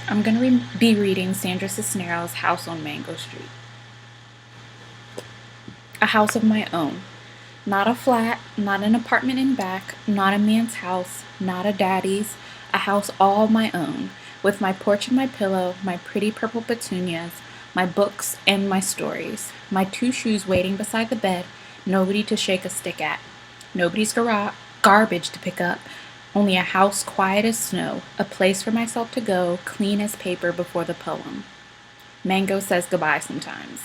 I'm going to be reading Sandra Cisneros' House on Mango Street. A house of my own. Not a flat, not an apartment in back, not a man's house, not a daddy's. A house all my own, with my porch and my pillow, my pretty purple petunias, my books and my stories, my two shoes waiting beside the bed, nobody to shake a stick at, nobody's garbage to pick up, only a house quiet as snow, a place for myself to go, clean as paper before the poem. Mango says goodbye sometimes.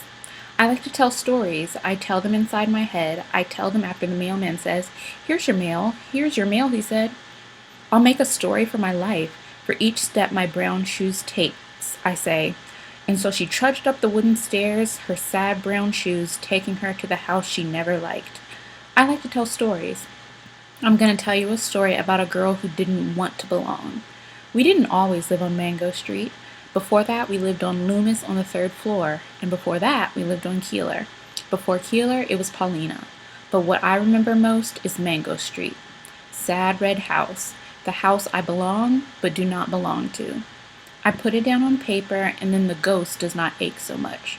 I like to tell stories. I tell them inside my head. I tell them after the mailman says, "Here's your mail. Here's your mail," he said. I'll make a story for my life, for each step my brown shoes takes, I say. And so she trudged up the wooden stairs, her sad brown shoes taking her to the house she never liked. I like to tell stories. I'm going to tell you a story about a girl who didn't want to belong. We didn't always live on Mango Street. Before that, we lived on Loomis on the third floor, and before that, we lived on Keeler. Before Keeler, it was Paulina. But what I remember most is Mango Street. Sad red house, the house I belong but do not belong to. I put it down on paper, and then the ghost does not ache so much.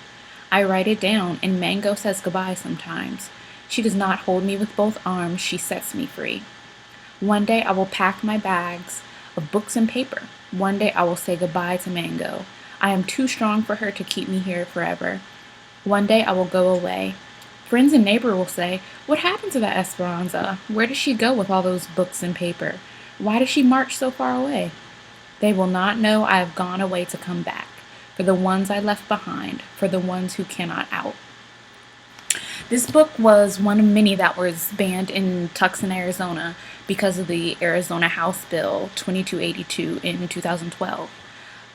I write it down, and Mango says goodbye sometimes. She does not hold me with both arms, she sets me free. One day I will pack my bags of books and paper. One day I will say goodbye to Mango. I am too strong for her to keep me here forever. One day I will go away. Friends and neighbors will say, "What happened to that Esperanza? Where did she go with all those books and paper? Why did she march so far away?" They will not know I have gone away to come back, for the ones I left behind, for the ones who cannot out. This book was one of many that was banned in Tucson, Arizona because of the Arizona House Bill 2282 in 2012.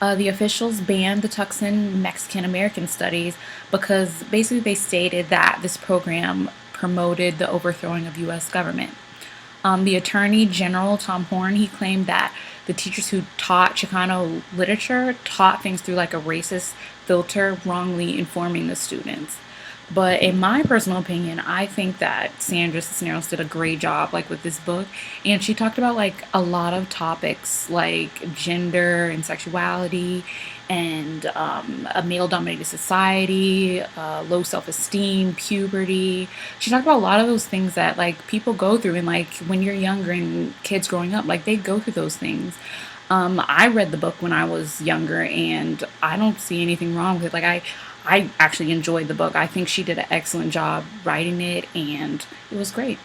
The officials banned the Tucson Mexican American Studies because basically they stated that this program promoted the overthrowing of U.S. government. The Attorney General, Tom Horn, he claimed that the teachers who taught Chicano literature taught things through like a racist filter, wrongly informing the students. But in my personal opinion, I think that Sandra Cisneros did a great job, like with this book, and she talked about like a lot of topics like gender and sexuality, and a male-dominated society, low self-esteem, puberty. She talked about a lot of those things that like people go through, and like when you're younger and kids growing up, like they go through those things. I read the book when I was younger, and I don't see anything wrong with it. I actually enjoyed the book. I think she did an excellent job writing it, and it was great.